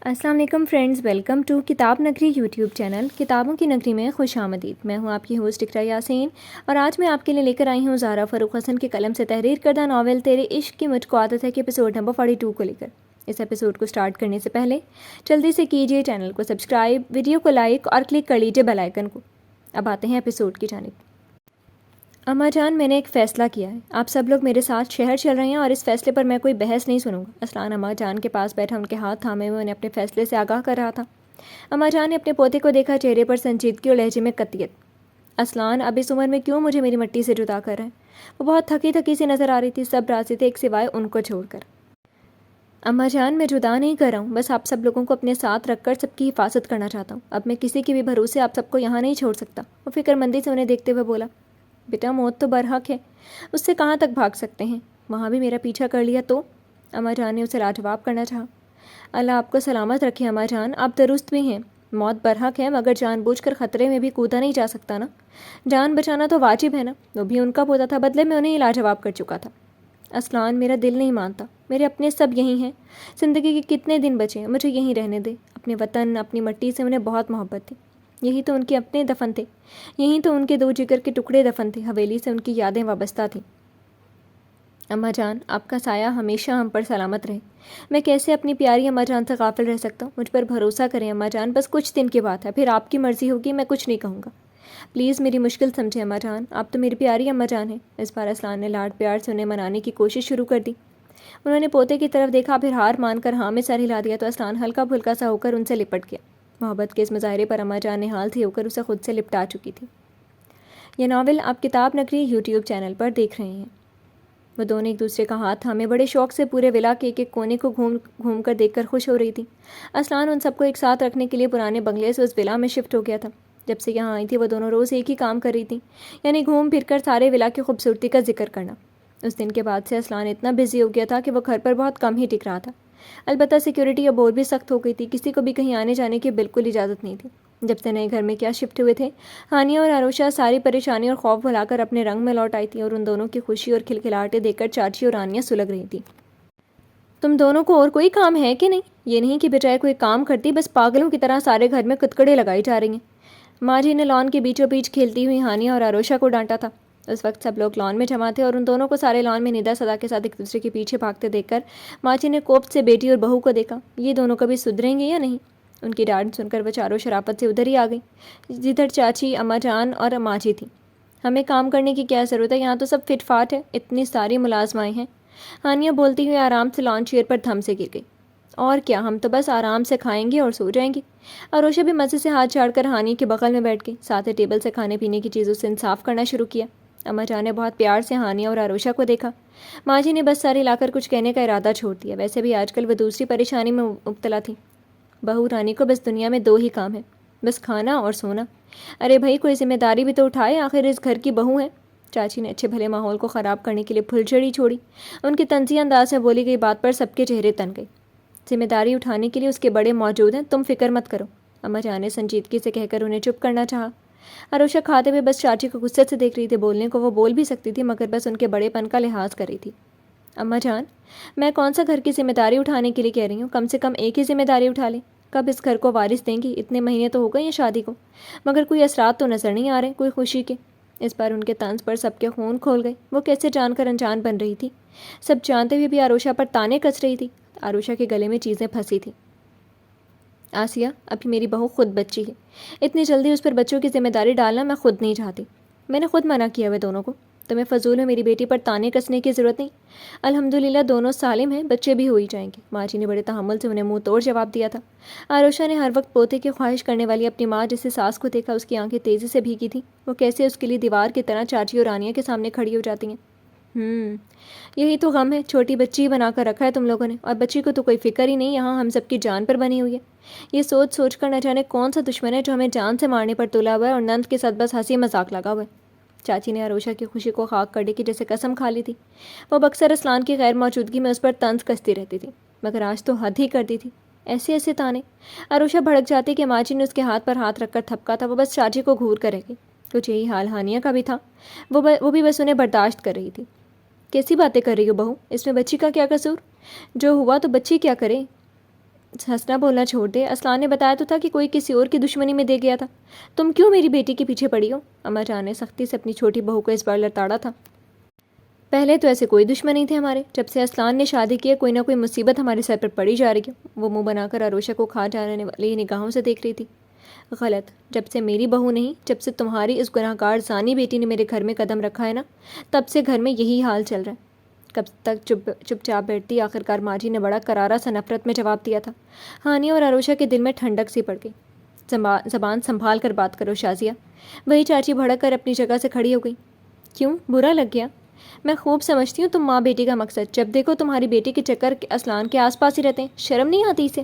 السلام علیکم friends, welcome to کتاب نگری یوٹیوب چینل کتابوں کی نگری میں خوش آمدید۔ میں ہوں آپ کی ہوسٹ اقرا یاسین اور آج میں آپ کے لیے لے کر آئی ہوں زہرا فاروق حسن کے قلم سے تحریر کردہ ناول تیرے عشق کی مجھ کو عادت ہے کہ ایپیسوڈ نمبر 42 کو لے کر۔ اس ایپیسوڈ کو سٹارٹ کرنے سے پہلے جلدی سے کیجیے چینل کو سبسکرائب، ویڈیو کو لائک اور کلک کر لیجیے بیل آئیکن کو۔ اب آتے ہیں ایپیسوڈ کی جانب۔ اماں جان، میں نے ایک فیصلہ کیا ہے۔ آپ سب لوگ میرے ساتھ شہر چل رہے ہیں اور اس فیصلے پر میں کوئی بحث نہیں سنوں گا۔ اسلان اماں جان کے پاس بیٹھا ان کے ہاتھ تھامے ہوئے انہیں اپنے فیصلے سے آگاہ کر رہا تھا۔ اماں جان نے اپنے پوتے کو دیکھا، چہرے پر سنجیدگی اور لہجے میں قطعیت۔ اسلان، اب اس عمر میں کیوں مجھے میری مٹی سے جدا کر رہے ہیں؟ وہ بہت تھکی تھکی سی نظر آ رہی تھی، سب راضی تھے ایک سوائے ان کو چھوڑ کر۔ اماں جان، میں جدا نہیں کر رہا ہوں، بس آپ سب لوگوں کو اپنے ساتھ رکھ کر سب کی حفاظت کرنا چاہتا ہوں۔ اب میں کسی کے بھی بھروسے آپ سب کو یہاں نہیں چھوڑ سکتا۔ وہ فکر مندی سے انہیں دیکھتے ہوئے بولا، بیٹا موت تو برحق ہے، اس سے کہاں تک بھاگ سکتے ہیں؟ وہاں بھی میرا پیچھا کر لیا تو؟ اماں جان نے اسے لاجواب کرنا چاہا۔ اللہ آپ کو سلامت رکھے اماں جان، آپ درست بھی ہیں، موت برحق ہے مگر جان بوجھ کر خطرے میں بھی کودا نہیں جا سکتا نا۔ جان بچانا تو واجب ہے نا، وہ بھی ان کا پوتا تھا، بدلے میں انہیں لاجواب کر چکا تھا۔ اسلان، میرا دل نہیں مانتا، میرے اپنے سب یہی ہیں، زندگی کے کتنے دن بچے ہیں، مجھے یہیں رہنے دے۔ اپنے وطن، اپنی مٹی سے انہیں بہت محبت تھی، یہی تو ان کے اپنے دفن تھے، یہی تو ان کے دو جگر کے ٹکڑے دفن تھے، حویلی سے ان کی یادیں وابستہ تھیں۔ اماں جان، آپ کا سایہ ہمیشہ ہم پر سلامت رہے۔ میں کیسے اپنی پیاری اماں جان سے غافل رہ سکتا ہوں؟ مجھ پر بھروسہ کریں اماں جان، بس کچھ دن کی بات ہے، پھر آپ کی مرضی ہوگی، میں کچھ نہیں کہوں گا۔ پلیز میری مشکل سمجھیں اماں جان، آپ تو میری پیاری اماں جان ہیں۔ اس بار اسلان نے لاڈ پیار سے انہیں منانے کی کوشش شروع کر دی۔ انہوں نے پوتے کی طرف دیکھا، پھر ہار مان کر ہاں میں سر ہلا دیا تو اسلان ہلکا پھلکا سا ہو کر ان سے لپٹ گیا۔ محبت کے اس مظاہرے پر اماں جان نہال تھی ہو کر اسے خود سے لپٹا چکی تھی۔ یہ ناول آپ کتاب نگری یوٹیوب چینل پر دیکھ رہے ہیں۔ وہ دونوں ایک دوسرے کا ہاتھ تھامے بڑے شوق سے پورے ولا کے ایک ایک کونے کو گھوم گھوم کر دیکھ کر خوش ہو رہی تھی۔ اسلان ان سب کو ایک ساتھ رکھنے کے لیے پرانے بنگلے سے اس ولا میں شفٹ ہو گیا تھا۔ جب سے یہاں آئی تھی وہ دونوں روز ایک ہی کام کر رہی تھیں، یعنی گھوم پھر کر سارے ولا کی خوبصورتی کا ذکر کرنا۔ اس دن کے بعد سے اسلان اتنا بزی ہو گیا تھا کہ وہ گھر پر بہت کم ہی ٹک رہا تھا۔ البتہ سیکیورٹی اب اور بھی سخت ہو گئی تھی، کسی کو بھی کہیں آنے جانے کی بالکل اجازت نہیں تھی۔ جب سے نئے گھر میں کیا شفٹ ہوئے تھے، ہانیہ اور آروشا ساری پریشانی اور خوف بھلا کر اپنے رنگ میں لوٹ آئی تھیں اور ان دونوں کی خوشی اور کھلکھلاہٹیں دیکھ کر چاچی اور رانیہ سلگ رہی تھیں۔ تم دونوں کو اور کوئی کام ہے کہ نہیں؟ یہ نہیں کہ بجائے کوئی کام کرتی بس پاگلوں کی طرح سارے گھر میں کتکڑے لگائی جا رہی ہیں۔ ماں جی نے لان کے بیچوں بیچ کھیلتی ہوئی ہانیہ اور آروشا کو ڈانٹا تھا۔ اس وقت سب لوگ لان میں جمع تھے اور ان دونوں کو سارے لان میں ندا صدا کے ساتھ ایک دوسرے کے پیچھے بھاگتے دیکھ کر ماں جی نے کوفت سے بیٹی اور بہو کو دیکھا، یہ دونوں کبھی سدھریں گے یا نہیں؟ ان کی ڈانٹ سن کر وہ چاروں شرافت سے ادھر ہی آ گئی جدھر چاچی، اماں جان اور ماں جی تھیں۔ ہمیں کام کرنے کی کیا ضرورت ہے، یہاں تو سب فٹ فاٹ ہے، اتنی ساری ملازمائیں ہیں۔ ہانیہ بولتی ہوئی آرام سے لان چیئر پر دھم سے گر گئی۔ اور کیا، ہم تو بس آرام سے کھائیں گے اور سو جائیں گے۔ آروشا بھی مزے سے ہاتھ جھاڑ کر ہانیہ کے بغل میں بیٹھ گئی، ساتھ ہی ٹیبل سے کھانے پینے کی چیزوں سے انصاف کرنا شروع کیا۔ اماں جان نے بہت پیار سے ہانیہ اور آروشا کو دیکھا۔ ماں جی نے بس ساری لا کر کچھ کہنے کا ارادہ چھوڑ دیا، ویسے بھی آج کل وہ دوسری پریشانی میں مبتلا تھی۔ بہو رانی کو بس دنیا میں دو ہی کام ہے، بس کھانا اور سونا۔ ارے بھائی، کوئی ذمہ داری بھی تو اٹھائے، آخر اس گھر کی بہو ہے۔ چاچی نے اچھے بھلے ماحول کو خراب کرنے کے لیے پھلجھڑی چھوڑی۔ ان کی طنزیہ انداز میں بولی گئی بات پر سب کے چہرے تن گئے۔ ذمہ داری اٹھانے کے لیے اس کے بڑے موجود ہیں، تم فکر مت کرو۔ اماں جان نے سنجیدگی سے کہہ کر انہیں چپ کرنا چاہا۔ آروشا کھاتے ہوئے بس چاچی کو غصے سے دیکھ رہی تھی، بولنے کو وہ بول بھی سکتی تھی مگر بس ان کے بڑے پن کا لحاظ کر رہی تھی۔ اماں جان، میں کون سا گھر کی ذمہ داری اٹھانے کے لیے کہہ رہی ہوں، کم سے کم ایک ہی ذمہ داری اٹھا لیں۔ کب اس گھر کو وارث دیں گی؟ اتنے مہینے تو ہو گئے ہیں شادی کو، مگر کوئی اثرات تو نظر نہیں آ رہے کوئی خوشی کے۔ اس بار ان کے طنز پر سب کے خون کھول گئے، وہ کیسے جان کر انجان بن رہی تھی، سب جانتے ہوئے بھی آروشا پر تانے کس رہی تھی۔ آروشا کے گلے میں چیزیں پھنسی تھیں۔ آسیہ، ابھی میری بہو خود بچی ہے، اتنی جلدی اس پر بچوں کی ذمہ داری ڈالنا میں خود نہیں چاہتی۔ میں نے خود منع کیا ہوئے دونوں کو، تمہیں فضول میں میری بیٹی پر تانے کسنے کی ضرورت نہیں۔ الحمدللہ دونوں سالم ہیں، بچے بھی ہو ہی جائیں گے۔ ماں جی نے بڑے تحمل سے انہیں منہ توڑ جواب دیا تھا۔ آروشا نے ہر وقت پوتے کی خواہش کرنے والی اپنی ماں جیسے ساس کو دیکھا، اس کی آنکھیں تیزی سے بھیگی تھیں، وہ کیسے اس کے لیے دیوار کی طرح چاچی اور رانیہ کے سامنے کھڑی ہو جاتی ہیں۔ یہی تو غم ہے، چھوٹی بچی بنا کر رکھا ہے تم لوگوں نے، اور بچی کو تو کوئی فکر ہی نہیں، یہاں ہم سب کی جان پر بنی ہوئی ہے۔ یہ سوچ سوچ کر نہ جانے کون سا دشمن ہے جو ہمیں جان سے مارنے پر تلا ہوا ہے اور نند کے ساتھ بس ہنسی مذاق لگا ہوا ہے۔ چاچی نے آروشا کی خوشی کو خاک کرنے کی جیسے قسم کھا لی تھی۔ وہ اکثر اسلان کی غیر موجودگی میں اس پر طنز کستی رہتی تھی، مگر آج تو حد ہی کر دی تھی، ایسے ایسے تانے۔ آروشا بھڑک جاتی کہ ماں جی نے اس کے ہاتھ پر ہاتھ رکھ کر تھپکا تھا، وہ بس چاچی کو گھور کر رہ گئی۔ کچھ یہی حال ہانیہ کا بھی تھا، وہ بھی بس انہیں برداشت کر رہی تھی۔ کیسی باتیں کر رہی ہو بہو، اس میں بچی کا کیا قصور؟ جو ہوا تو بچی کیا کرے؟ ہنسنا بولنا چھوڑ دے، اسلان نے بتایا تو تھا کہ کوئی کسی اور کی دشمنی میں دے گیا تھا، تم کیوں میری بیٹی کے پیچھے پڑی ہو؟ اماں جان نے سختی سے اپنی چھوٹی بہو کو اس بار لڑتاڑا تھا۔ پہلے تو ایسے کوئی دشمن نہیں تھے ہمارے، جب سے اسلان نے شادی کی ہے کوئی نہ کوئی مصیبت ہمارے سر پر پڑی جا رہی ہے۔ وہ منہ بنا کر عروشہ کو کھا جانے والی نگاہوں سے دیکھ رہی تھی۔ غلط، جب سے میری بہو نہیں، جب سے تمہاری اس گناہ گار زانی بیٹی نے میرے گھر میں قدم رکھا ہے نا، تب سے گھر میں یہی حال چل رہا ہے۔ کب تک چپ چاپ بیٹھتی، آخرکار ماجی نے بڑا کرارا سا نفرت میں جواب دیا تھا۔ ہانیہ اور عروشہ کے دل میں ٹھنڈک سی پڑ گئی۔ زبان سنبھال کر بات کرو شازیہ۔ وہی چاچی بھڑک کر اپنی جگہ سے کھڑی ہو گئی۔ کیوں، برا لگ گیا؟ میں خوب سمجھتی ہوں تم ماں بیٹی کا مقصد، جب دیکھو تمہاری بیٹی کے چکر اسلان کے آس پاس ہی رہتے ہیں، شرم نہیں آتی اسے؟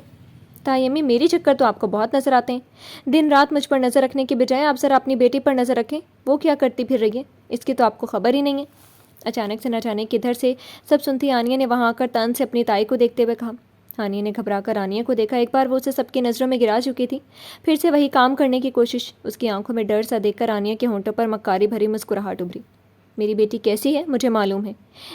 تائی امی، میری چکر تو آپ کو بہت نظر آتے ہیں، دن رات مجھ پر نظر رکھنے کے بجائے آپ ذرا اپنی بیٹی پر نظر رکھیں، وہ کیا کرتی پھر رہی ہے، اس کی تو آپ کو خبر ہی نہیں ہے۔ اچانک سے نہ جانے کدھر سے سب سنتی آنیہ نے وہاں آ کر تان سے اپنی تائی کو دیکھتے ہوئے کہا۔ آنیہ نے گھبرا کر آنیہ کو دیکھا، ایک بار وہ اسے سب کی نظروں میں گرا چکی تھی، پھر سے وہی کام کرنے کی کوشش۔ اس کی آنکھوں میں ڈر سا دیکھ کر آنیہ کے ہونٹوں پر مکاری بھری مسکراہٹ ابھری۔ میری بیٹی کیسی ہے مجھے معلوم ہے،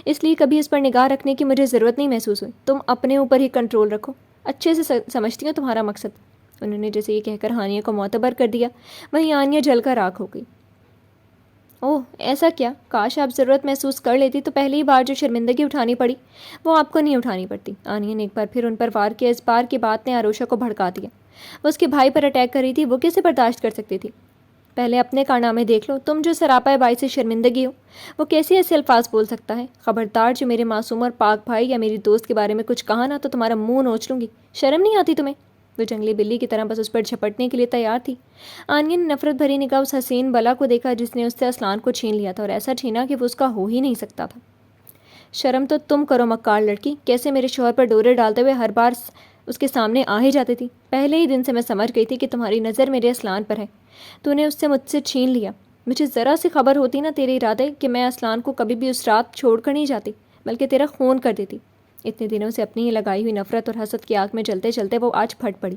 اس لیے کبھی اس پر نگاہ رکھنے کی مجھے ضرورت نہیں محسوس ہوئی، تم اپنے اوپر ہی کنٹرول رکھو، اچھے سے سمجھتی ہوں تمہارا مقصد۔ انہوں نے جیسے یہ کہہ کر آنیہ کو معتبر کر دیا، وہیں آنیہ جل کر راکھ ہو گئی۔ اوہ ایسا کیا، کاش آپ ضرورت محسوس کر لیتی تو پہلی بار جو شرمندگی اٹھانی پڑی وہ آپ کو نہیں اٹھانی پڑتی۔ آنیہ نے ایک بار پھر ان پر وار کیا، اس بار کی بات نے عروشہ کو بھڑکا دیا۔ وہ اس کے بھائی پر اٹیک کر رہی تھی، وہ کیسے برداشت کر سکتی تھی؟ پہلے اپنے کارنامے دیکھ لو، تم جو سراپا بائی سے شرمندگی ہو، وہ کیسے ایسے الفاظ بول سکتا ہے؟ خبردار جو میرے معصوم اور پاک بھائی یا میری دوست کے بارے میں کچھ کہا نا تو تمہارا منہ نوچ لوں گی، شرم نہیں آتی تمہیں؟ وہ جنگلی بلی کی طرح بس اس پر جھپٹنے کے لیے تیار تھی۔ آنیہ نے نفرت بھری نگاہ اس حسین بلا کو دیکھا جس نے اس سے اسلان کو چھین لیا تھا، اور ایسا چھینا کہ وہ اس کا ہو ہی نہیں سکتا تھا۔ شرم تو تم کرو مکار لڑکی، کیسے میرے شوہر پر ڈورے ڈالتے ہوئے ہر بار اس کے سامنے آ ہی جاتی تھی۔ پہلے ہی دن سے میں سمجھ گئی تھی کہ تمہاری نظر میرے اسلان پر ہے، تو نے اس سے مجھ سے چھین لیا۔ مجھے ذرا سی خبر ہوتی نا تیرے ارادے کہ میں اسلان کو کبھی بھی اس رات چھوڑ کر نہیں جاتی، بلکہ تیرا خون کر دیتی۔ اتنے دنوں سے اپنی ہی لگائی ہوئی نفرت اور حسد کی آگ میں جلتے جلتے وہ آج پھٹ پڑی۔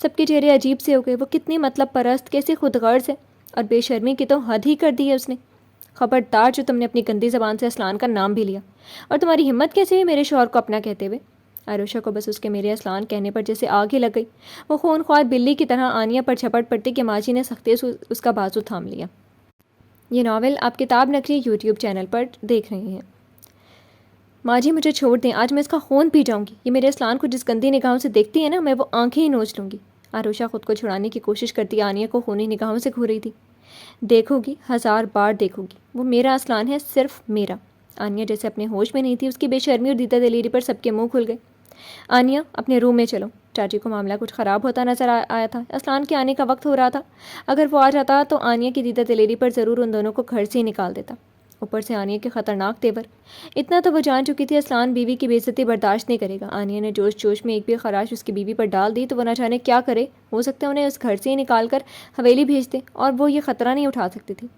سب کے چہرے عجیب سے ہو گئے، وہ کتنی مطلب پرست، کیسی خود غرض ہے، اور بے شرمی کی تو حد ہی کر دی ہے اس نے۔ خبردار جو تم نے اپنی گندی زبان سے اسلان کا نام بھی لیا، اور تمہاری ہمت کیسے ہوئی میرے شوہر کو اپنا کہتے ہوئے؟ عروشہ کو بس اس کے میرے اسلان کہنے پر جیسے آگ ہی لگ گئی۔ وہ خون خوار بلی کی طرح آنیہ پر جھپٹ پڑتی کہ ماجی نے سختی سے اس کا بازو تھام لیا۔ یہ ناول آپ کتاب نگری یوٹیوب چینل پر دیکھ رہے ہیں۔ ماجی مجھے چھوڑ دیں، آج میں اس کا خون پی جاؤں گی، یہ میرے اسلان کو جس گندی نگاہوں سے دیکھتی ہے نا، میں وہ آنکھیں ہی نوچ لوں گی۔ عروشہ خود کو چھڑانے کی کوشش کرتی آنیہ کو خونی نگاہوں سے گھور رہی تھی۔ دیکھو گی، 1000 بار دیکھو گی، وہ میرا اسلان ہے، صرف میرا۔ آنیہ جیسے اپنے ہوش میں نہیں تھی، اس کی بے شرمی اور دیدہ دلیری پر سب کے منہ کھل گئے۔ آنیہ اپنے روم میں چلو۔ چاچی کو معاملہ کچھ خراب ہوتا نظر آیا تھا، اسلان کے آنے کا وقت ہو رہا تھا، اگر وہ آ جاتا تو آنیہ کی دیدہ دلیری پر ضرور ان دونوں کو گھر سے ہی نکال دیتا۔ اوپر سے آنیہ کے خطرناک تیور، اتنا تو وہ جان چکی تھی اسلان بیوی کی بے عزتی برداشت نہیں کرے گا۔ آنیہ نے جوش جوش میں ایک بھی خراش اس کی بیوی پر ڈال دی تو وہ نہ جانے کیا کرے، ہو سکتا ہے انہیں اس گھر سے ہی نکال کر حویلی بھیج دے، اور وہ یہ خطرہ نہیں اٹھا سکتی تھی۔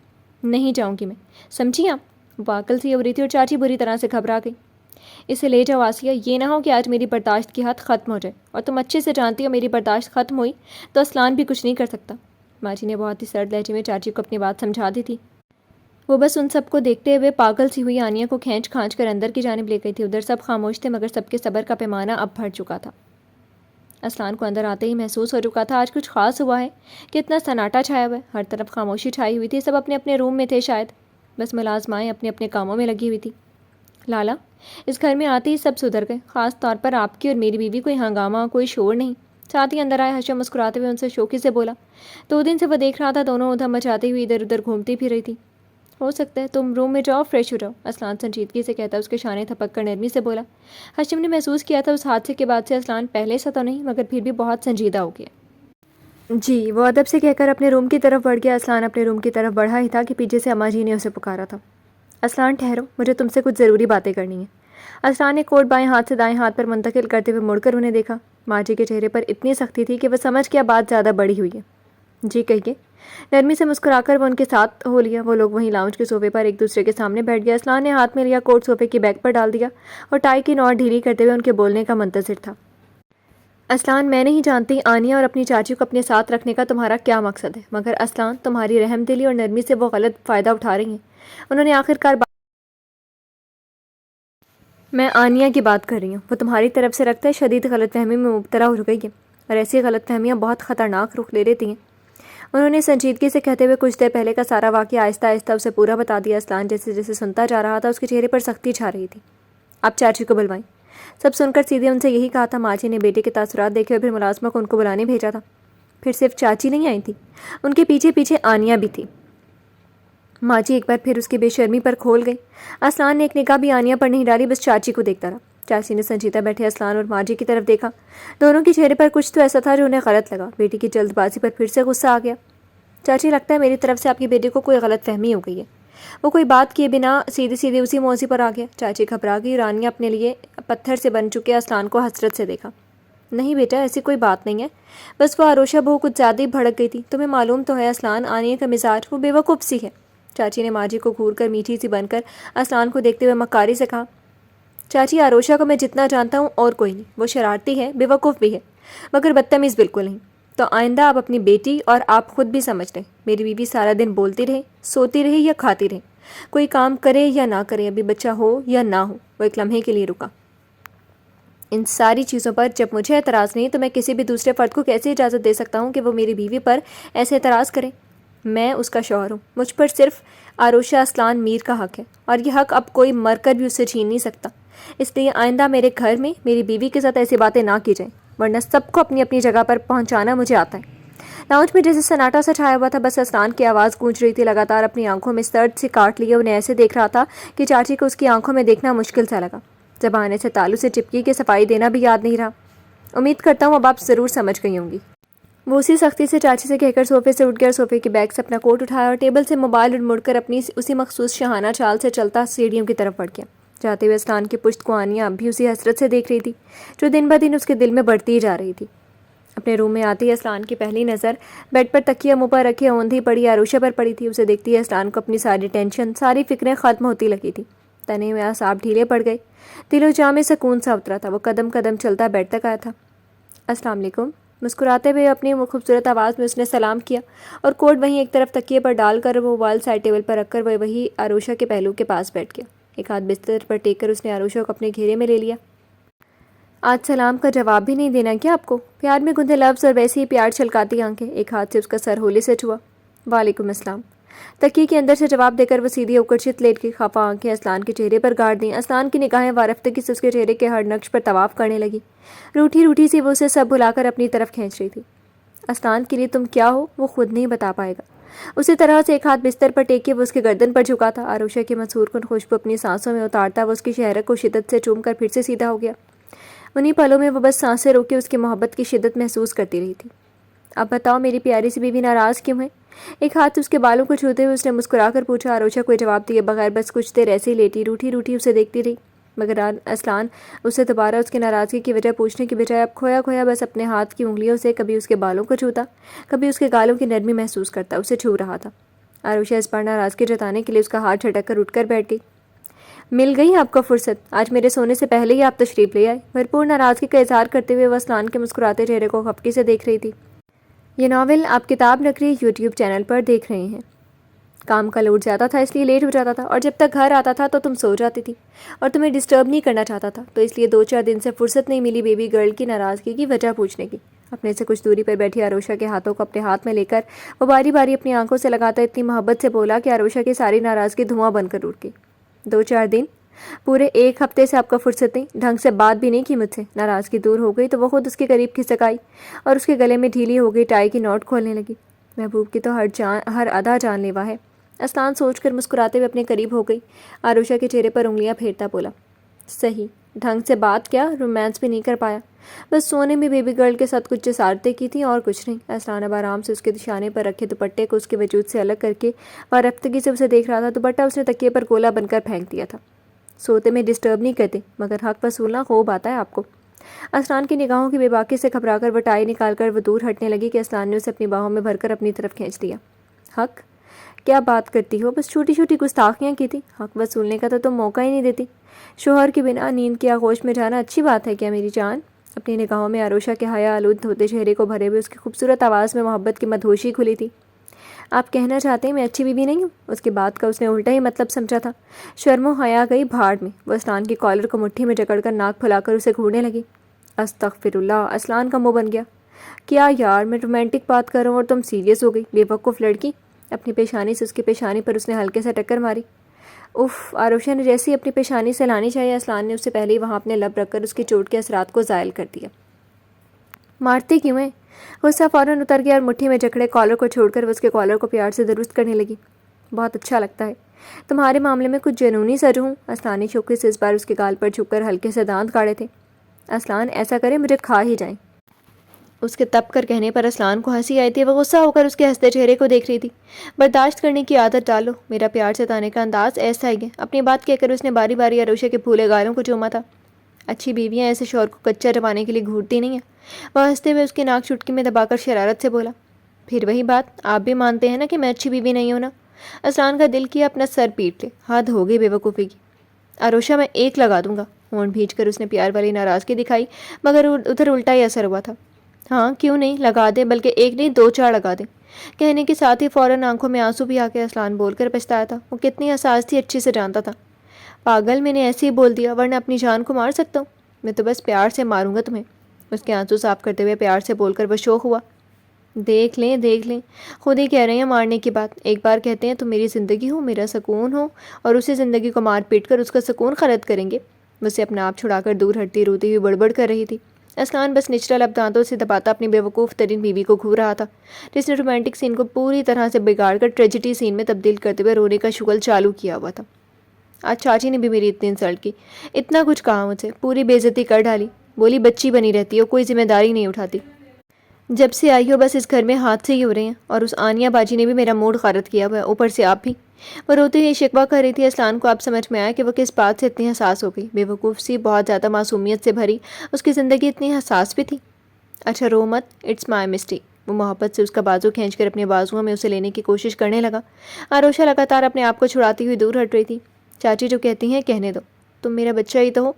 نہیں جاؤں گی میں، سمجھی آپ؟ وہ پاگل سی ہو رہی تھی اور چاچی بری طرح سے گھبرا گئی۔ اسے لے جاؤ آسیہ، یہ نہ ہو کہ آج میری برداشت کی حد ختم ہو جائے، اور تم اچھے سے جانتی ہو میری برداشت ختم ہوئی تو اسلان بھی کچھ نہیں کر سکتا۔ ماجی نے بہت ہی سرد لہجے میں چاچی کو اپنی بات سمجھا دی تھی۔ وہ بس ان سب کو دیکھتے ہوئے پاگل سی ہوئی آنیہ کو کھینچ کھانچ کر اندر کی جانب لے گئی تھی۔ ادھر سب خاموش تھے، مگر سب کے صبر کا پیمانہ اب بڑھ چکا تھا۔ اسلان کو اندر آتے ہی محسوس ہو چکا تھا آج کچھ خاص ہوا ہے، کہ اتنا سناٹا چھایا ہوا ہے، ہر طرف خاموشی چھائی ہوئی تھی، سب اپنے اپنے روم میں تھے، شاید بس ملازمائیں اپنے اپنے کاموں میں لگی ہوئی تھی۔ لالا، اس گھر میں آتے ہی سب سدھر گئے، خاص طور پر آپ کی اور میری بیوی، کوئی ہنگامہ، کوئی شور نہیں۔ ساتھ ہی اندر آئے حشم مسکراتے ہوئے ان سے شوخی سے بولا۔ 2 دن سے وہ دیکھ رہا تھا دونوں ادھم مچاتی ہوئی ادھر ادھر گھومتی پھر رہی تھی۔ ہو سکتا ہے تم روم میں جاؤ، فریش ہو جاؤ، اسلان سنجیدگی سے کہتا اس کے شانے تھپک کر نرمی سے بولا۔ حشم نے محسوس کیا تھا اس حادثے کے بعد سے اسلان پہلے سا تو نہیں، مگر پھر بھی بہت سنجیدہ ہو گیا۔ جی، وہ ادب سے کہہ کر اپنے روم کی طرف بڑھ گیا۔ اسلان اپنے روم کی طرف بڑھا ہی تھا کہ پیچھے سے اماں جی نے اسے پکارا تھا۔ اسلان ٹھہرو، مجھے تم سے کچھ ضروری باتیں کرنی ہیں۔ اسلان نے کوٹ بائیں ہاتھ سے دائیں ہاتھ پر منتقل کرتے ہوئے مڑ کر انہیں دیکھا۔ ماں جی کے چہرے پر اتنی سختی تھی کہ وہ سمجھ گیا بات زیادہ بڑی ہوئی ہے۔ جی کہیے۔ نرمی سے مسکرا کر وہ ان کے ساتھ ہو لیا۔ وہ لوگ وہیں لاؤنج کے صوفے پر ایک دوسرے کے سامنے بیٹھ گیا۔ اسلان نے ہاتھ میں لیا کوٹ صوفے کی بیک پر ڈال دیا اور ٹائی کی نوٹ ڈھیلی کرتے ہوئے ان کے بولنے کا منتظر تھا۔ اسلان، میں نہیں جانتی آنیہ اور اپنی چاچی کو اپنے ساتھ رکھنے کا تمہارا کیا مقصد ہے، مگر اسلان، تمہاری رحم دلی اور نرمی سے وہ غلط فائدہ اٹھا رہی ہیں۔ انہوں نے آخر کار میں آنیا کی بات کر رہی ہوں، وہ تمہاری طرف سے رکھتا ہے شدید غلط فہمی میں مبتلا ہو گئی ہے، اور ایسی غلط فہمیاں بہت خطرناک رخ لے لیتی ہیں۔ انہوں نے سنجیدگی سے کہتے ہوئے کچھ دیر پہلے کا سارا واقعہ آہستہ آہستہ اسے پورا بتا دیا۔ اسلان جیسے جیسے سنتا جا رہا تھا اس کے چہرے پر سختی چھا رہی تھی۔ آپ چاچی کو بلوائیں۔ سب سن کر سیدھے ان سے یہی کہا تھا۔ ماجی نے بیٹے کے تاثرات دیکھے اور پھر ملازمہ کو ان کو بلانے بھیجا تھا۔ پھر صرف چاچی نہیں آئی تھی، ان کے پیچھے پیچھے آنیا بھی تھی۔ ماجی ایک بار پھر اس کی بے شرمی پر کھول گئی۔ اسلان نے ایک نگاہ بھی آنیا پر نہیں ڈالی، بس چاچی کو دیکھتا رہا۔ چاچی نے سنجیدہ بیٹھے اسلان اور ماجی کی طرف دیکھا۔ دونوں کے چہرے پر کچھ تو ایسا تھا جو انہیں غلط لگا۔ بیٹی کی جلد بازی پر پھر سے غصہ آ گیا۔ چاچی، لگتا ہے میری طرف سے آپ کی بیٹی کو کوئی غلط فہمی ہو گئی ہے۔ وہ کوئی بات کیے بنا سیدھے سیدھے اسی موضوع پر آ گیا۔ چاچی گھبرا گئی اور آنیا اپنے لیے پتھر سے بن چکے اسلان کو حسرت سے دیکھا۔ نہیں بیٹا، ایسی کوئی بات نہیں ہے، بس وہ آروشہ بہو کچھ زیادہ ہی بھڑک گئی تھی۔ تمہیں معلوم تو ہے اسلان، آنیا کا مزاج وہ بے وقوف سی ہے۔ چاچی نے ماجی کو گھور کر میٹھی سی بن کر اسلان کو دیکھتے ہوئے مکاری سے کہا۔ چاچی، آروشہ کو میں جتنا جانتا ہوں اور کوئی نہیں، وہ شرارتی ہے، بے وقوف بھی ہے، مگر بدتمیز بالکل نہیں۔ تو آئندہ آپ اپنی بیٹی اور آپ خود بھی سمجھ لیں، میری بیوی سارا دن بولتی رہے، سوتی رہے یا کھاتی رہے، کوئی کام کرے یا نہ کرے، ابھی بچہ ہو یا نہ ہو۔ وہ ایک لمحے کے لیے رکا۔ ان ساری چیزوں پر جب مجھے اعتراض نہیں تو میں کسی بھی دوسرے فرد کو کیسے اجازت دے سکتا ہوں کہ وہ میری بیوی پر ایسے اعتراض کرے؟ میں اس کا شوہر ہوں، مجھ پر صرف آروشہ اسلان میر کا حق ہے، اور یہ حق اب کوئی مر کر بھی اس سے چھین نہیں سکتا۔ اس لیے آئندہ میرے گھر میں میری بیوی کے ساتھ ایسی باتیں نہ کی جائیں، ورنہ سب کو اپنی اپنی جگہ پر پہنچانا مجھے آتا ہے۔ لاؤنج میں جیسے سناٹا سا چھایا ہوا تھا، بس اسلان کی آواز گونج رہی تھی۔ لگاتار اپنی آنکھوں میں سرد سے کاٹ لیے انہیں ایسے دیکھ رہا تھا کہ چاچی کو اس کی آنکھوں میں دیکھنا مشکل سا لگا۔ زبان سے تالو سے چپکی کے صفائی دینا بھی یاد نہیں رہا۔ امید کرتا ہوں اب آپ ضرور سمجھ گئی ہوں گی۔ وہ اسی سختی سے چاچی سے کہہ کر صوفے سے اٹھ گیا اور صوفے کے بیگ سے اپنا کوٹ اٹھایا اور ٹیبل سے موبائل اور مڑ کر اپنی اسی مخصوص شاہانہ چال سے چلتا سیڑھیوں کی طرف بڑھ گیا۔ جاتے ہوئے اسلان کی پشت کو آنیا اب بھی اسی حسرت سے دیکھ رہی تھی جو دن بہ دن اس کے دل میں بڑھتی ہی جا رہی تھی۔ اپنے روم میں آتے ہی اسلان کی پہلی نظر بیڈ پر تکیہ منہ پر رکھے اوندھی پڑی آروشہ پر پڑی تھی۔ اسے دیکھتی ہے اسلان کو اپنی ساری ٹینشن، ساری فکریں ختم ہوتی لگی تھی۔ تنے میں اعصاب ڈھیلے پڑ گئے، دل و جاں میں سکون سا اترا تھا۔ وہ قدم قدم چلتا بیڈ تک آیا تھا۔ السلام علیکم، مسکراتے ہوئے اپنی خوبصورت آواز میں اس نے سلام کیا اور کوٹ وہیں ایک طرف تکیے پر ڈال کر وہ موبائل سائڈ ٹیبل پر رکھ کر وہ وہی آروشہ کے پہلو کے پاس بیٹھ گیا۔ ایک ہاتھ بستر پر ٹیک کر اس نے آروشہ کو اپنے گھیرے میں لے لیا۔ آج سلام کا جواب بھی نہیں دینا کیا آپ کو؟ پیار میں گندے لفظ اور ویسے ہی پیار چھلکاتی آنکھیں۔ ایک ہاتھ سے اس کا سر ہولے سے چھوا۔ وعلیکم السلام۔ تکیے کے اندر سے جواب دے کر وہ سیدھی اوپر چت لیٹ گئی۔ خفا آنکھیں اسلان کے چہرے پر گاڑ دیں۔ اسلان کی نگاہیں وارفتگی سے اس کے چہرے کے ہر نقش پر طواف کرنے لگی۔ روٹھی روٹھی سی وہ اسے سب بھلا کر اپنی طرف کھینچ رہی تھی۔ اسلان کے لیے تم کیا ہو وہ خود نہیں بتا پائے گا۔ اسی طرح سے ایک ہاتھ بستر پر ٹیک کے وہ اس کے گردن پر جھکا تھا۔ آروشہ کی مسحور کن خوشبو اپنی سانسوں میں اتارتا وہ اس کی شہرک کو شدت سے چوم کر پھر سے سیدھا ہو گیا۔ انہی پلوں میں وہ بس سانسیں روکے اس کی محبت کی شدت محسوس کرتی رہی تھی۔ اب بتاؤ میری پیاری سی بیوی ناراض کیوں ہے؟ ایک ہاتھ اس کے بالوں کو چھوتے ہوئے اس نے مسکرا کر پوچھا۔ آروشہ کوئی جواب دیے بغیر بس کچھ دیر ایسے ہی لیٹی روٹھی روٹھی اسے دیکھتی رہی، مگر اسلان اسے دوبارہ اس کی ناراضگی کی وجہ پوچھنے کی بجائے اب کھویا کھویا بس اپنے ہاتھ کی انگلیوں سے کبھی اس کے بالوں کو چھوتا، کبھی اس کے گالوں کی نرمی محسوس کرتا اسے چھو رہا تھا۔ آروشہ اس بار ناراضگی جتانے کے لیے اس کا ہاتھ جھٹک کر اٹھ کر بیٹھ گئی۔ مل گئی آپ کو فرصت، آج میرے سونے سے پہلے ہی آپ تشریف لے آئے۔ بھرپور ناراضگی کا اظہار کرتے ہوئے وہ اسلان کے مسکراتے چہرے کو خفگی سے دیکھ رہی تھی۔ یہ ناول آپ کتاب نگری یوٹیوب چینل پر دیکھ رہے ہیں۔ کام کا لوڈ زیادہ تھا اس لیے لیٹ ہو جاتا تھا، اور جب تک گھر آتا تھا تو تم سو جاتی تھی اور تمہیں ڈسٹرب نہیں کرنا چاہتا تھا، تو اس لیے 2-4 دن سے فرصت نہیں ملی بیبی گرل کی ناراضگی کی وجہ پوچھنے کی۔ اپنے سے کچھ دوری پر بیٹھی آروشہ کے ہاتھوں کو اپنے ہاتھ میں لے کر وہ باری باری اپنی آنکھوں سے لگاتا اتنی محبت سے بولا کہ آروشہ کی ساری ناراضگی دھواں بن کر اٹھ گئی۔ 2-4 دن؟ پورے 1 ہفتے سے آپ کا فرصت نہیں، ڈھنگ سے بات بھی نہیں کی مجھ سے۔ ناراضگی دور ہو گئی تو وہ خود اس کے قریب کھسک آئی اور اس کے گلے میں ڈھیلی ہو گئی ٹائی کی نوٹ کھولنے لگی۔ محبوب کی تو ہر ادا جان لیوا ہے۔ اسلان سوچ کر مسکراتے ہوئے اپنے قریب ہو گئی۔ آروشہ کے چہرے پر انگلیاں پھیرتا بولا، صحیح، ڈھنگ سے بات کیا، رومانس بھی نہیں کر پایا، بس سونے میں بیبی گرل کے ساتھ کچھ جسارتیں کی تھیں اور کچھ نہیں۔ اسلان اب آرام سے اس کے دشانے پر رکھے دوپٹے کو اس کے وجود سے الگ کر کے وارفتگی سے اسے دیکھ رہا تھا۔ دوپٹہ اس نے تکیے پر گولا بن کر پھینک دیا تھا۔ سوتے میں ڈسٹرب نہیں کرتے، مگر حق وصولنا خوب آتا ہے آپ کو۔ اسلان کی نگاہوں کی بے باکی سے گھبرا کر وہ ٹائی نکال کر وہ دور ہٹنے لگی کہ اسلان نے اسے اپنی باہوں میں بھر کر اپنی طرف کھینچ لیا۔ حق؟ کیا بات کرتی ہو، بس چھوٹی چھوٹی گستاخیاں کی تھی، حق وصولنے کا تو تم موقع ہی نہیں دیتی۔ شوہر کے بنا نیند کی آغوش میں جانا اچھی بات ہے کیا میری جان؟ اپنی نگاہوں میں آروشہ کے حیا آلود دھوتے چہرے کو بھرے ہوئے اس کی خوبصورت آواز میں محبت کی مدہوشی کھلی تھی۔ آپ کہنا چاہتے ہیں میں اچھی بیوی نہیں ہوں؟ اس کی بات کا اس نے الٹا ہی مطلب سمجھا تھا۔ شرم و حیا گئی بھاڑ میں۔ وہ اسلان کی کالر کو مٹھی میں جکڑ کر ناک پھلا کر اسے گھورنے لگی۔ استغفر اللہ! اسلان کا منہ بن گیا۔ کیا یار، میں رومانٹک بات کر رہا ہوں اور تم سیریس ہو گئی، بے وقوف لڑکی! اپنی پیشانی سے اس کی پیشانی پر اس نے ہلکے سے ٹکر ماری۔ اف! آروشا نے جیسے ہی اپنی پیشانی سے لانی چاہیے، اسلان نے اس سے پہلے ہی وہاں اپنے لب رکھ کر اس کی چوٹ کے اثرات کو زائل کر دیا۔ مارتے کیوں ہیں؟ غصہ فوراً اتر گیا اور مٹھی میں جکڑے کالر کو چھوڑ کر وہ اس کے کالر کو پیار سے درست کرنے لگی۔ بہت اچھا لگتا ہے، تمہارے معاملے میں کچھ جنونی سجو ہوں۔ اسلان نے شوقی سے اس بار اس کے گال پر جھک کر ہلکے سے دانت گاڑے تھے۔ اسلان ایسا کرے مجھے کھا ہی جائیں۔ اس کے تپ کر کہنے پر اسلان کو ہنسی آئی تھی۔ وہ غصہ ہو کر اس کے ہنستے چہرے کو دیکھ رہی تھی۔ برداشت کرنے کی عادت ڈالو، میرا پیار جتانے کا انداز ایسا ہی ہے۔ اپنی بات کہہ کر اس نے باری باری آروشا کے پھولے گالوں کو چوما تھا۔ اچھی بیویاں ایسے شوہر کو کچا چبانے کے لیے گھورتی نہیں ہیں۔ وہ ہنستے ہوئے اس کی ناک چٹکی میں دبا کر شرارت سے بولا، پھر وہی بات، آپ بھی مانتے ہیں نا کہ میں اچھی بیوی نہیں ہوں نا؟ اسلان کا دل کیا اپنا سر پیٹ لے، حد ہو گئی بے وقوفی کی۔ آروشا میں ایک لگا دوں گا۔ ہونٹ بھینچ کر اس نے پیار والی ناراضگی دکھائی، مگر ادھر الٹا ہی اثر ہوا تھا۔ ہاں کیوں نہیں، لگا دے، بلکہ ایک نہیں دو چار لگا دے۔ کہنے کے ساتھ ہی فوراً آنکھوں میں آنسو بھی آ کے اسلان بول کر پچھتایا تھا۔ وہ کتنی حساس تھی اچھے سے جانتا تھا۔ پاگل، میں نے ایسے ہی بول دیا، ورنہ اپنی جان کو مار سکتا ہوں؟ میں تو بس پیار سے ماروں گا تمہیں۔ اس کے آنسو صاف کرتے ہوئے پیار سے بول کر وہ شوق ہوا۔ دیکھ لیں، خود ہی کہہ رہے ہیں مارنے کی بات۔ ایک بار کہتے ہیں تم میری زندگی ہو، میرا سکون ہو، اور اسی زندگی کو مار پیٹ کر اس کا سکون خراب کریں گے۔ وہ اسے اپنا آپ چھڑا کر دور ہٹتی روتی ہوئی بڑبڑ کر رہی تھی۔ اسلان بس نچلا لب دانتوں سے دباتا اپنی بے وقوف ترین بیوی کو گھور رہا تھا، جس نے رومانٹک سین کو پوری طرح سے بگاڑ کر ٹریجڈی سین میں تبدیل کرتے ہوئے رونے کا شغل چالو کیا ہوا تھا۔ آج چاچی نے بھی میری اتنی انسلٹ کی، اتنا کچھ کہا مجھ سے، پوری بے عزتی کر ڈالی۔ بولی بچی بنی رہتی ہو، کوئی ذمہ داری نہیں اٹھاتی۔ جب سے آئی ہو بس اس گھر میں حادثے ہی ہو رہے ہیں، اور اس آنیا باجی نے بھی میرا موڈ غارت کیا ہوا ہے، اوپر سے آپ بھی۔ وہ روتے ہوئے شکوہ کر رہی تھی۔ اسلان کو اب سمجھ میں آیا کہ وہ کس بات سے اتنی حساس ہو گئی۔ بے وقوف سی، بہت زیادہ معصومیت سے بھری اس کی زندگی اتنی حساس بھی تھی۔ اچھا رو مت، اٹس مائی مسٹیک۔ وہ محبت سے اس کا بازو کھینچ کر اپنے بازوؤں میں اسے لینے کی کوشش کرنے لگا۔ آروشا لگاتار اپنے آپ کو چھڑاتی ہوئی دور ہٹ رہی تھی۔ چاچی جو کہتی ہیں کہنے دو، تم میرا بچہ ہی تو ہو،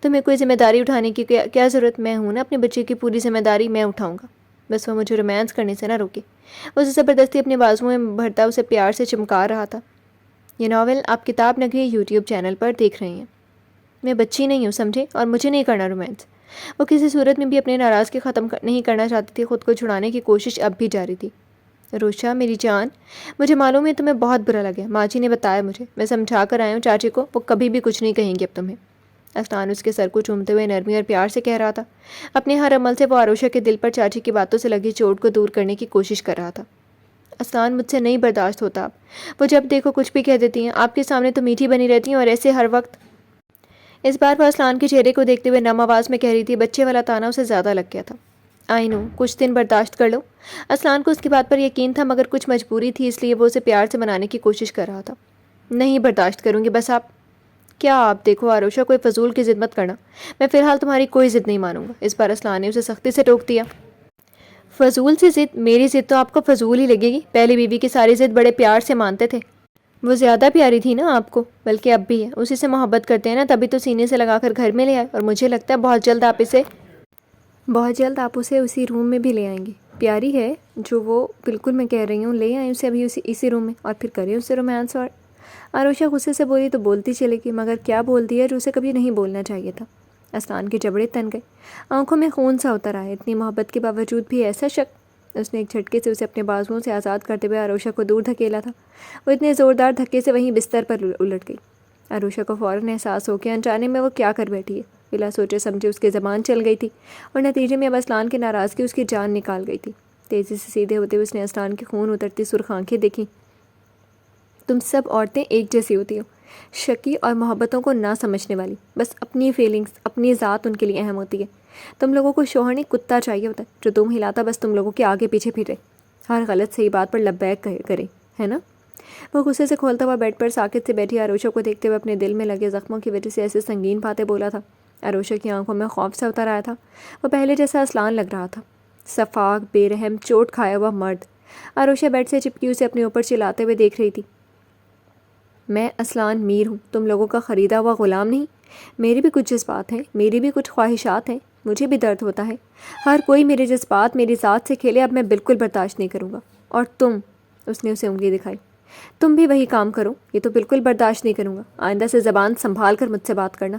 تمہیں کوئی ذمہ داری اٹھانے کی کیا ضرورت؟ میں ہوں نا، اپنے بچے کی پوری ذمہ داری میں اٹھاؤں گا۔ بس وہ مجھے رومانس کرنے سے نہ روکے۔ اسے زبردستی اپنے بازوؤں میں بھرتا اسے پیار سے چمکا رہا تھا۔ یہ ناول آپ کتاب نگری یوٹیوب چینل پر دیکھ رہے ہیں۔ میں بچی نہیں ہوں، سمجھے، اور مجھے نہیں کرنا رومانس۔ وہ کسی صورت میں بھی اپنے ناراضگی ختم نہیں کرنا چاہتی تھی۔ خود کو چھڑانے کی کوشش اب بھی جاری تھی۔ روشا میری جان، مجھے معلوم ہے تمہیں بہت برا لگا، ماں جی نے بتایا مجھے، میں سمجھا کر آیا ہوں چاچی کو، وہ کبھی بھی کچھ نہیں کہیں گے اب تمہیں۔ اسلان اس کے سر کو چومتے ہوئے نرمی اور پیار سے کہہ رہا تھا۔ اپنے ہر عمل سے وہ آروشا کے دل پر چاچی کی باتوں سے لگی چوٹ کو دور کرنے کی کوشش کر رہا تھا۔ اسلان، مجھ سے نہیں برداشت ہوتا اب، وہ جب دیکھو کچھ بھی کہہ دیتی ہیں، آپ کے سامنے تو میٹھی بنی رہتی ہیں اور ایسے ہر وقت۔ اس بار وہ اسلان کے چہرے کو دیکھتے ہوئے نم آواز میں کہہ رہی تھی۔ بچے والا تانا اسے زیادہ لگ گیا تھا۔ آئی نو، کچھ دن برداشت کر لو۔ اسلان کو اس کی بات پر یقین تھا، مگر کچھ مجبوری تھی، اس لیے وہ اسے پیار سے منانے کی کوشش کر رہا تھا۔ نہیں برداشت کروں گی، بس آپ کیا آپ دیکھو آروشا، کوئی فضول کی ضد مت کرنا، میں فی الحال تمہاری کوئی ضد نہیں مانوں گا۔ اس بار اسلان نے اسے سختی سے ٹوک دیا۔ فضول سی ضد؟ میری ضد تو آپ کو فضول ہی لگے گی، پہلی بیوی کی ساری ضد بڑے پیار سے مانتے تھے۔ وہ زیادہ پیاری تھی نا آپ کو، بلکہ اب بھی ہے، اسی سے محبت کرتے ہیں نا، تبھی تو سینے سے لگا کر گھر میں لے آئے، اور مجھے لگتا ہے بہت جلد آپ اسے اسی روم میں بھی لے آئیں گے۔ پیاری ہے جو وہ، بالکل میں کہہ رہی ہوں، لے آئیں اسے ابھی اسی روم میں، اور پھر کریں اسے رومانس۔ اور آروشا غصے سے بولی تو بولتی چلے گی، مگر کیا بولتی ہے جو اسے کبھی نہیں بولنا چاہیے تھا۔ اسلان کے جبڑے تن گئے، آنکھوں میں خون سا اتر آیا۔ اتنی محبت کے باوجود بھی ایسا شک؟ اس نے ایک جھٹکے سے اسے اپنے بازوؤں سے آزاد کرتے ہوئے آروشا کو دور دھکیلا تھا۔ وہ اتنے زوردار دھکے سے وہیں بستر پر الٹ گئی۔ آروشا کو فوراً احساس ہو کہ انجانے میں وہ کیا کر بیٹھی ہے۔ بلا سوچے سمجھے اس کی زبان چل گئی تھی، اور نتیجے میں اب اسلان کی ناراضگی اس کی جان نکال گئی تھی۔ تیزی سے سیدھے ہوتے ہوئے اس نے اسلان کی خون اترتی سرخ آنکھیں دیکھیں۔ تم سب عورتیں ایک جیسی ہوتی ہو، شکی اور محبتوں کو نہ سمجھنے والی، بس اپنی فیلنگز، اپنی ذات ان کے لیے اہم ہوتی ہے۔ تم لوگوں کو شوہر نہیں، کتا چاہیے ہوتا ہے جو تم ہلاتا بس تم لوگوں کے آگے پیچھے پھرے، ہر غلط صحیح بات پر لبیک کرے، ہے نا؟ وہ غصے سے کھولتا ہوا بیڈ پر ساکت سے بیٹھی آروشا کو دیکھتے ہوئے اپنے دل میں لگے زخموں کی وجہ سے ایسے سنگین باتیں بولا تھا۔ آروشا کی آنکھوں میں خوف سا اتر آیا تھا۔ وہ پہلے جیسا اسلان لگ رہا تھا، صفاق، بے رحم، چوٹ کھایا ہوا مرد۔ آروشا بیڈ سے چپکی اسے اپنے اوپر چلاتے ہوئے دیکھ رہی تھی۔ میں اسلان میر ہوں، تم لوگوں کا خریدا ہوا غلام نہیں۔ میرے بھی کچھ جذبات ہیں، میری بھی کچھ خواہشات ہیں، مجھے بھی درد ہوتا ہے۔ ہر کوئی میرے جذبات، میری ذات سے کھیلے، اب میں بالکل برداشت نہیں کروں گا۔ اور تم، اس نے اسے انگلی دکھائی. تم بھی وہی کام کرو. یہ تو بالکل برداشت نہیں کروں گا. آئندہ سے زبان سنبھال کر مجھ سے بات کرنا.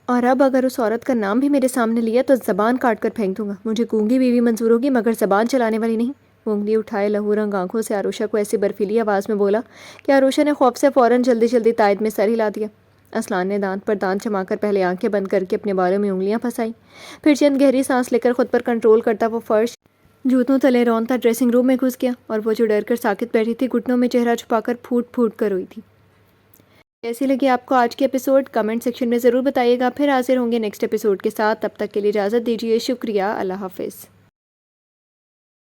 اور اب اگر اس عورت کا نام بھی میرے سامنے لیا تو زبان کاٹ کر پھینک دوں گا. مجھے گونگی بیوی منظور ہوگی مگر زبان چلانے والی نہیں. وہ انگلی اٹھائے لہو رنگ آنکھوں سے آروشا کو ایسی برفیلی آواز میں بولا کہ آروشا نے خوف سے فوراً جلدی جلدی تائید میں سر ہلا دیا. اسلان نے دانت پر دانت جما کر پہلے آنکھیں بند کر کے اپنے بالوں میں انگلیاں پھنسائیں. پھر چند گہری سانس لے کر خود پر کنٹرول کرتا وہ فرش جوتوں تلے رونتا ڈریسنگ روم میں گھس گیا. اور وہ جو ڈر کر ساکت بیٹھی تھی گھٹنوں میں چہرہ چھپا کر پھوٹ پھوٹ کر روئی تھی. کیسی لگی آپ کو آج کی ایپیسوڈ؟ کمنٹ سیکشن میں ضرور بتائیے گا. پھر حاضر ہوں گے نیکسٹ ایپیسوڈ کے ساتھ. تب تک کے لیے اجازت دیجیے. شکریہ. اللہ حافظ.